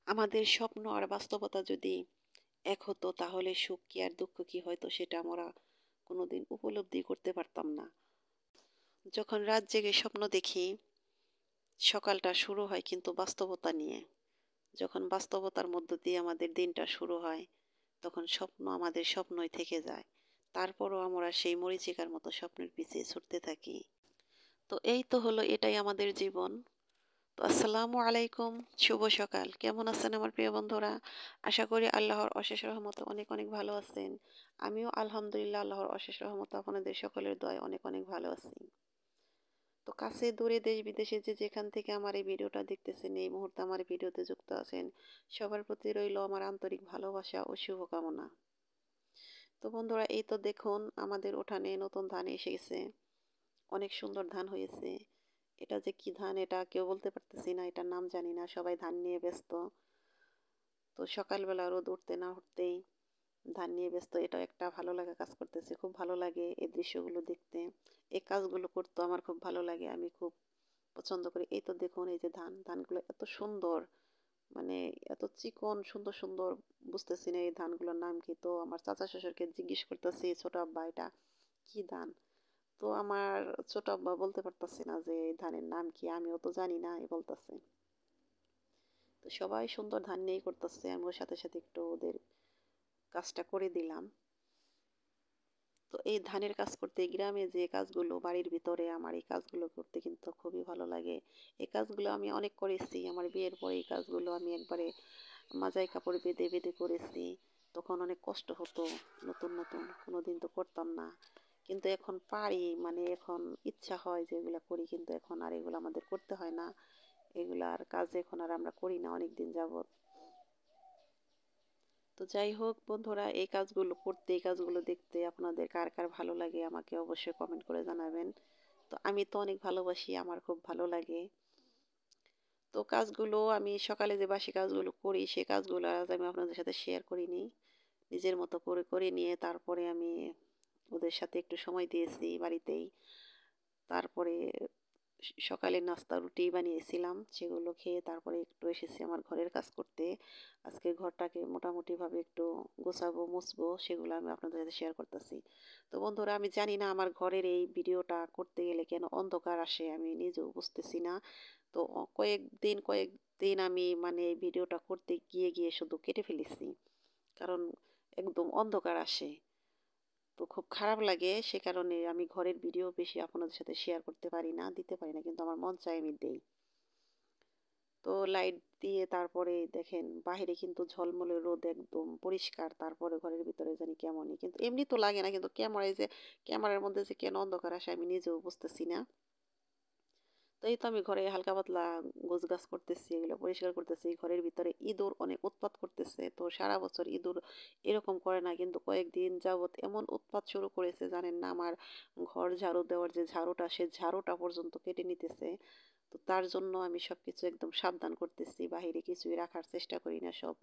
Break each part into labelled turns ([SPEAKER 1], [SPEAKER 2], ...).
[SPEAKER 1] আমাদের স্বপ্ন আর বাস্তবতা যদি এক হতো তাহলে সুখ কি আর দুঃখ কি হয়তো সেটা আমরা কোনোদিন উপলব্ধি করতে পারতাম না। যখন রাত জেগে স্বপ্ন দেখি সকালটা শুরু হয় কিন্তু বাস্তবতা নিয়ে। যখন বাস্তবতার মধ্য দিয়ে আমাদের দিনটা শুরু হয় তখন স্বপ্ন আমাদের স্বপ্নই থেকে যায়। তারপরও আমরা সেই মরীচিকার মতো স্বপ্নের পিছিয়ে ছুটতে থাকি। তো এই তো হলো, এটাই আমাদের জীবন। তো আসসালামু আলাইকুম, শুভ সকাল। কেমন আছেন আমার প্রিয় বন্ধুরা? আশা করি আল্লাহর অশেষ রহমতে অনেক অনেক ভালো আছেন। আমিও আলহামদুলিল্লাহ আল্লাহর অশেষ রহমতে আপনাদের সকলের দয়ায় অনেক অনেক ভালো আছি। তো কাছে দূরে দেশ বিদেশে যে যেখান থেকে আমার এই ভিডিওটা দেখতেছেন, এই মুহূর্তে আমার ভিডিওতে যুক্ত আছেন, সবার প্রতি রইল আমার আন্তরিক ভালোবাসা ও শুভকামনা। তো বন্ধুরা, এই তো দেখুন আমাদের উঠানে নতুন ধান এসে গেছে। অনেক সুন্দর ধান হয়েছে। এটা যে কি ধান এটা কেউ বলতে পারতেছি না, এটার নাম জানি না, সবাই ধান নিয়ে ব্যস্ত। তো সকালবেলা রোদ উঠতে না উঠতেই ধান নিয়ে ব্যস্ত। এটা একটা ভালো লাগা কাজ করতেছে, খুব ভালো লাগে এই দৃশ্যগুলো দেখতে। এই কাজগুলো করতে আমার খুব ভালো লাগে, আমি খুব পছন্দ করি। এই তো দেখুন, এই যে ধানগুলো এত সুন্দর, মানে এত চিকন সুন্দর সুন্দর। বুঝতেছি না এই ধানগুলোর নাম কি। তো আমার চাচা শ্বশুরকে জিজ্ঞেস করতেছি, ছোট আব্বা এটা কি ধান? তো আমার ছোট আব্বা বলতে পারতাছে না যে এই ধানের নাম কি, আমিও তো জানি না, এই বলতেছে। তো সবাই সুন্দর ধান নিয়েই করতেছে, আমি ওর সাথে সাথে একটু ওদের কাজটা করে দিলাম। তো এই ধানের কাজ করতে, গ্রামে যে কাজগুলো বাড়ির ভিতরে, আমার এই কাজগুলো করতে কিন্তু খুবই ভালো লাগে। এই কাজগুলো আমি অনেক করেছি, আমার বিয়ের পরে এই কাজগুলো আমি একবারে মাজায় কাপড় বেঁধে বেঁধে করেছি। তখন অনেক কষ্ট হতো, নতুন নতুন কোনোদিন তো করতাম না, কিন্তু এখন পারি, মানে এখন ইচ্ছা হয় যে এগুলা করি, কিন্তু এখন আর এগুলো আমাদের করতে হয় না। এগুলার কাজ এখন আর আমরা করি না অনেক দিন যাবত। তো যাই হোক বন্ধুরা, এই কাজগুলো করতে, এই কাজগুলো দেখতে আপনাদের কার কার ভালো লাগে আমাকে অবশ্যই কমেন্ট করে জানাবেন। তো আমি তো অনেক ভালোবাসি, আমার খুব ভালো লাগে। তো কাজগুলো আমি সকালে যে বাসি কাজগুলো করি সেই কাজগুলো আজ আমি আপনাদের সাথে শেয়ার করিনি। নিজের মতো করে করে নিয়ে তারপরে আমি ওদের সাথে একটু সময় দিয়েছি বাড়িতেই। তারপরে সকালে নাস্তা রুটি বানিয়েছিলাম, সেগুলো খেয়ে তারপরে একটু এসেছি আমার ঘরের কাজ করতে। আজকে ঘরটাকে মোটামুটিভাবে একটু গোছাবো মুছবো, সেগুলো আমি আপনাদের সাথে শেয়ার করতেছি। তো বন্ধুরা, আমি জানি না আমার ঘরের এই ভিডিওটা করতে গেলে কেন অন্ধকার আসে, আমি নিজেও বুঝতেছি না। তো কয়েকদিন আমি মানে এই ভিডিওটা করতে গিয়ে গিয়ে শুধু কেটে ফেলেছি, কারণ একদম অন্ধকার আসে। তো খুব খারাপ লাগে, সে কারণে আমি ঘরের ভিডিও বেশি আপনাদের সাথে শেয়ার করতে পারি না, দিতে পারি না, কিন্তু আমার মন চায় আমি দেই। তো লাইট দিয়ে তারপরে দেখেন বাহিরে কিন্তু ঝলমলে রোদ, একদম পরিষ্কার, তারপরে ঘরের ভিতরে জানি কেমনই, কিন্তু এমনি তো লাগে না, কিন্তু ক্যামেরার মধ্যে যে কেন অন্ধকার আসে আমি নিজেও বুঝতেছি না। তো এই তো আমি ঘরে হালকা পাতলা গোছগাছ করতেছি, এগুলো পরিষ্কার করতেছি। ঘরের ভিতরে ইঁদুর অনেক উৎপাত করতেছে। তো সারা বছর ইঁদুর এরকম করে না, কিন্তু কয়েকদিন যাবৎ এমন উৎপাত শুরু করেছে জানেন না, আমার ঘর ঝাড়ু দেওয়ার যে ঝাড়ুটা, সে ঝাড়ুটা পর্যন্ত কেটে নিতেছে। তো তার জন্য আমি সবকিছু একদম সাবধান করতেছি, বাহিরে কিছুই রাখার চেষ্টা করি না, সব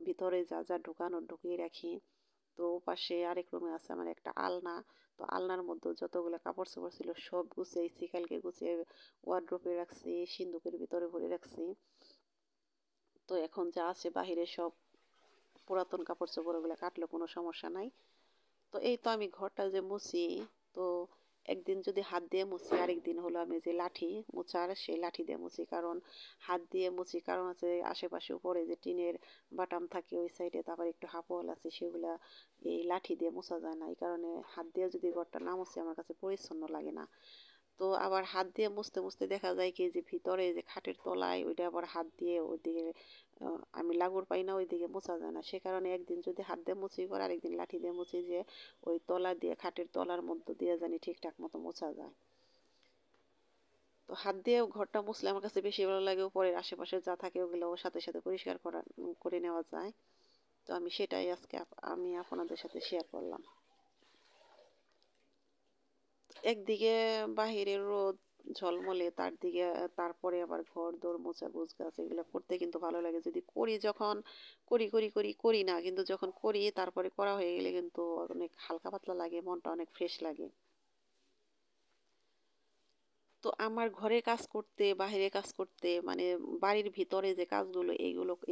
[SPEAKER 1] ভিতরে যা যা ঢুকানোর ঢুকিয়ে রাখি। তো পাশে আরেক রুমে আছে আমার একটা আলনা। তো আলনার মধ্যে যতগুলো কাপড় চোপড় ছিল সব গুছিয়েছি, কালকে গুছিয়ে ওয়ার্ড্রোপে রাখছি, সিন্দুকের ভিতরে ভরে রাখছি। তো এখন যা আছে বাহিরে সব পুরাতন কাপড় চোপড়, ওগুলো কাটলে কোনো সমস্যা নাই। তো এই তো আমি ঘরটা যে মুছি, তো একদিন যদি হাত দিয়ে মুছি, আরেকদিন হলো আমি যে লাঠি মোছার সেই লাঠি দিয়ে মুছি। কারণ হাত দিয়ে মুছি কারণ আছে আশেপাশে উপরে যে টিনের বাটাম থাকে ওই সাইডে, তারপর একটু হাফওয়াল আছে, সেগুলা এই লাঠি দিয়ে মোছা যায় না। এই কারণে হাত দিয়ে যদি ঘরটা না মুছি আমার কাছে পরিচ্ছন্ন লাগে না। তো আবার হাত দিয়ে মুছতে মুছতে দেখা যায় কি যে ভিতরে যে খাটের তলায় ওইটা আবার হাত দিয়ে ওইদিকে আমি লাগুর পাই না, ওইদিকে মোছা যায় না। সে কারণে একদিন যদি হাত দিয়ে মুছি করে, আরেকদিন লাঠি দিয়ে মুছি, যে ওই তলা দিয়ে খাটের তলার মধ্য দিয়ে জানি ঠিকঠাক মতো মোছা যায়। তো হাত দিয়ে ঘরটা মুছলে আমার কাছে বেশি ভালো লাগে, উপরের আশেপাশে যা থাকে ওগুলো ওর সাথে সাথে পরিষ্কার করে নেওয়া যায়। তো আমি সেটাই আজকে আমি আপনাদের সাথে শেয়ার করলাম। একদিকে বাহিরের রোদ ঝলমলে, তার দিকে তারপরে আবার ঘর দোর মোছা গোছগাছ এগুলো করতে কিন্তু ভালো লাগে। যদি করি, যখন করি না, কিন্তু যখন করি তারপরে করা হয়ে গেলে কিন্তু অনেক হালকা পাতলা লাগে, মনটা অনেক ফ্রেশ লাগে। তো আমার ঘরে কাজ করতে, বাহিরে কাজ করতে মানে বাড়ির ভিতরে যে কাজগুলো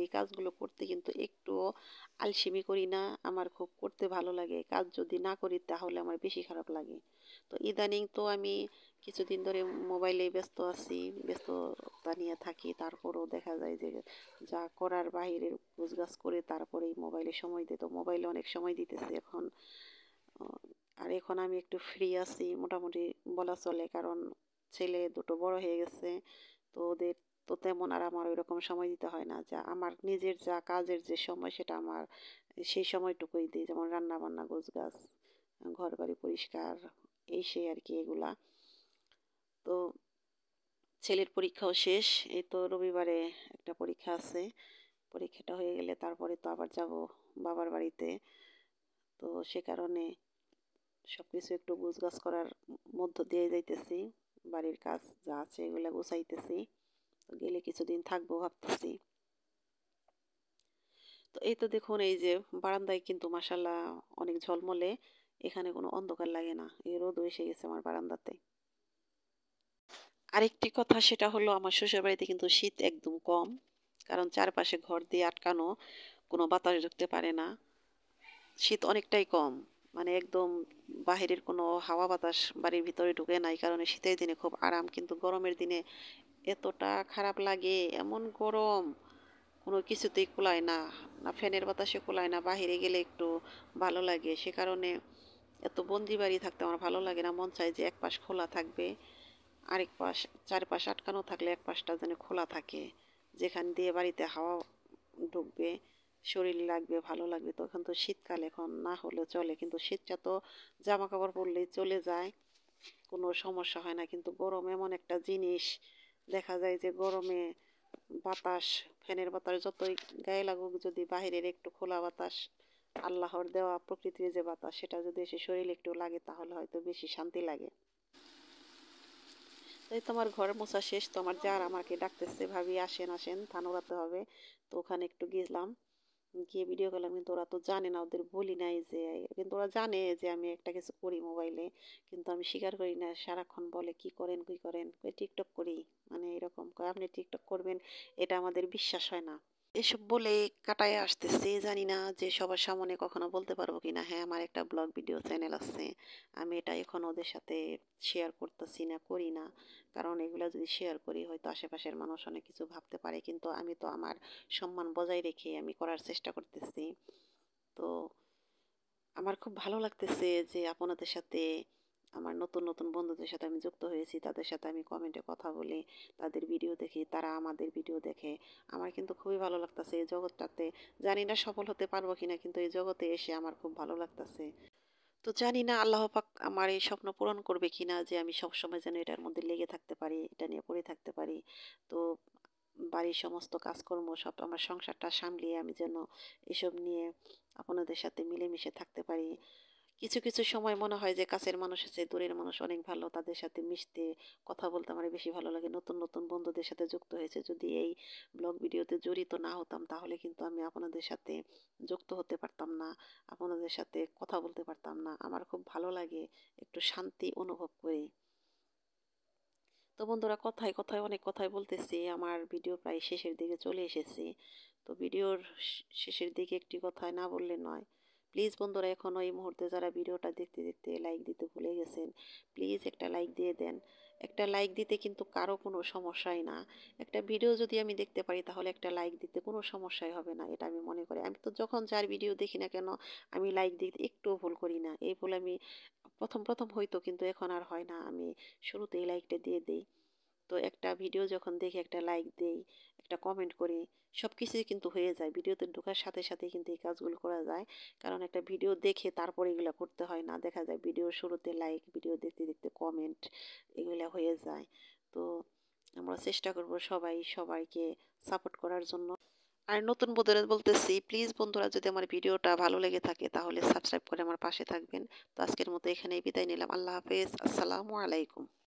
[SPEAKER 1] এই কাজগুলো করতে কিন্তু একটুও আলসেমি করি না। আমার খুব করতে ভালো লাগে। কাজ যদি না করি তাহলে আমার বেশি খারাপ লাগে। তো ইদানিং তো আমি কিছুদিন ধরে মোবাইলে ব্যস্ত আছি, ব্যস্ততা নিয়ে থাকি। তারপরেও দেখা যায় যে যা করার বাহিরের গোছগাছ করে তারপরেই মোবাইলে সময় দিই। তো মোবাইলে অনেক সময় দিতেছি এখন। আর এখন আমি একটু ফ্রি আছি মোটামুটি বলা চলে, কারণ ছেলে দুটো বড় হয়ে গেছে। তো ওদের তো তেমন আর আমার ওইরকম সময় দিতে হয় না। যা আমার নিজের যা কাজের যে সময় সেটা আমার সেই সময়টুকুই দিই, যেমন রান্না বান্না, গোছগাছ, ঘর বাড়ি পরিষ্কার, এই সেই আর কি এগুলা। তো ছেলের পরীক্ষাও শেষ, এই তো রবিবারে একটা পরীক্ষা আছে। পরীক্ষাটা হয়ে গেলে তারপরে তো আবার যাব বাবার বাড়িতে। তো সে কারণে সবকিছু একটু গোছগাছ করার মধ্য দিয়ে যাইতেছি। বাড়ির কাজ যা আছে এগুলা গুছাইতেছি। তো গেলে কিছুদিন থাকবো ভাবতেছি। তো এই তো দেখুন, এই যে বারান্দায় কিন্তু মাশাল্লাহ অনেক ঝলমলে, এখানে কোনো অন্ধকার লাগে না। এই রোদও এসে গেছে আমার বারান্দাতে। আরেকটি কথা সেটা হলো, আমার শ্বশুর বাড়িতে কিন্তু শীত একদম কম, কারণ চারপাশে ঘর দিয়ে আটকানো, কোনো বাতাস ঢুকতে পারে না। শীত অনেকটাই কম, মানে একদম বাহিরের কোনো হাওয়া বাতাস বাড়ির ভিতরে ঢুকে না। এই কারণে শীতের দিনে খুব আরাম, কিন্তু গরমের দিনে এতটা খারাপ লাগে, এমন গরম কোনো কিছুতেই কুলায় না। না ফ্যানের বাতাসে কুলায় না, বাহিরে গেলে একটু ভালো লাগে। সে কারণে এত বন্দি বাড়ি থাকতে আমার ভালো লাগে না। মন চায় যে এক পাশ খোলা থাকবে, আরেক পাশ, চারপাশ আটকানো থাকলে এক পাশটা যেন খোলা থাকে, যেখান দিয়ে বাড়িতে হাওয়া ঢুকবে, শরীর লাগবে, ভালো লাগবে। তখন তো শীতকাল, এখন না হলেও চলে, কিন্তু শীতটা তো জামা কাপড় পরলেই চলে যায়, কোনো সমস্যা হয় না। কিন্তু গরম এমন একটা জিনিস, দেখা যায় যে গরমে বাতাস, ফ্যানের বাতাস যতই গায়ে লাগুক, যদি বাহিরের একটু খোলা বাতাস, আল্লাহর দেওয়া প্রকৃতির যে বাতাস, সেটা যদি এসে শরীরে একটু লাগে তাহলে হয়তো বেশি শান্তি লাগে। এই তো আমার ঘর মোছা শেষ। তো আমার জার আমাকে ডাকতেছে, ভাবি আসেন আসেন, ধান ওড়াতে হবে। তো ওখানে একটু গেলাম, গিয়ে ভিডিও করলাম। কিন্তু ওরা তো জানে না, ওদের বলি নাই যে, কিন্তু ওরা জানে যে আমি একটা কিছু করি মোবাইলে, কিন্তু আমি স্বীকার করি না। সারাক্ষণ বলে কি করেন কি করেন, টিকটক করি, মানে এরকম কয়, আপনি টিকটক করবেন এটা আমাদের বিশ্বাস হয় না। এসব বলে কাটায় আসতেছে, জানি না যে সবার সামনে কখনো বলতে পারবো কিনা। হ্যাঁ, আমার একটা ব্লগ ভিডিও চ্যানেল আছে, আমি এটা এখন ওদের সাথে শেয়ার করতেছি না, করি না। কারণ এগুলো যদি শেয়ার করি হয়তো আশেপাশের মানুষ অনেক কিছু ভাবতে পারে, কিন্তু আমি তো আমার সম্মান বজায় রেখে আমি করার চেষ্টা করতেছি। তো আমার খুব ভালো লাগতেছে যে আপনাদের সাথে, আমার নতুন নতুন বন্ধুদের সাথে আমি যুক্ত হয়েছি। তাদের সাথে আমি কমেন্টে কথা বলি, তাদের ভিডিও দেখি, তারা আমাদের ভিডিও দেখে। আমার কিন্তু খুবই ভালো লাগতেছে এই জগৎটাতে। জানি না সফল হতে পারবো কিনা, কিন্তু এই জগতে এসে আমার খুব ভালো লাগতেছে। তো জানি না আল্লাহ পাক আমার এই স্বপ্ন পূরণ করবে কিনা, যে আমি সবসময় যেন এটার মধ্যে লেগে থাকতে পারি, এটা নিয়ে পড়ে থাকতে পারি। তো বাড়ির সমস্ত কাজকর্ম সব, আমার সংসারটা সামলিয়ে আমি যেন এসব নিয়ে আপনাদের সাথে মিলেমিশে থাকতে পারি। কিছু কিছু সময় মনে হয় যে কাছের মানুষ আছে, দূরের মানুষ অনেক ভালো, তাদের সাথে মিশতে, কথা বলতে আমার বেশি ভালো লাগে। নতুন নতুন বন্ধুদের সাথে যুক্ত হয়েছে। যদি এই ব্লগ ভিডিওতে জড়িত না হতাম তাহলে কিন্তু আমি আপনাদের সাথে যুক্ত হতে পারতাম না, আপনাদের সাথে কথা বলতে পারতাম না। আমার খুব ভালো লাগে, একটু শান্তি অনুভব করি। তো বন্ধুরা, কথায় কথায় অনেক কথাই বলতেছি, আমার ভিডিও প্রায় শেষের দিকে চলে এসেছি। তো ভিডিওর শেষের দিকে একটি কথায় না বললে নয়। প্লিজ বন্ধুরা, এখনও এই মুহূর্তে যারা ভিডিওটা দেখতে দেখতে লাইক দিতে ভুলে গেছেন, প্লিজ একটা লাইক দিয়ে দেন। একটা লাইক দিতে কিন্তু কারো কোনো সমস্যাই না। একটা ভিডিও যদি আমি দেখতে পারি তাহলে একটা লাইক দিতে কোনো সমস্যাই হবে না, এটা আমি মনে করি। আমি তো যখন যার ভিডিও দেখি না কেন, আমি লাইক দিতে একটুও ভুল করি না। এই ভুল আমি প্রথম প্রথম হয়তো, কিন্তু এখন আর হয় না, আমি শুরুতেই লাইকটা দিয়ে দিই। তো একটা ভিডিও যখন দেখি একটা লাইক দেই, একটা কমেন্ট করি, সব কিছুই কিন্তু হয়ে যায়। ভিডিওতে ঢোকার সাথে সাথে কিন্তু এই কাজগুলো করা যায়, কারণ একটা ভিডিও দেখে তারপরে এগুলো করতে হয় না। দেখা যায় ভিডিওর শুরুতে লাইক, ভিডিও দেখতে দেখতে কমেন্ট, এগুলো হয়ে যায়। তো আমরা চেষ্টা করব সবাই সবাইকে সাপোর্ট করার জন্য। আর নতুন বন্ধুরা বলতেছি, প্লিজ বন্ধুরা, যদি আমার ভিডিওটা ভালো লেগে থাকে তাহলে সাবস্ক্রাইব করে আমার পাশে থাকবেন। তো আজকের মতো এখানেই বিদায় নিলাম। আল্লাহ হাফেজ, আসসালামু আলাইকুম।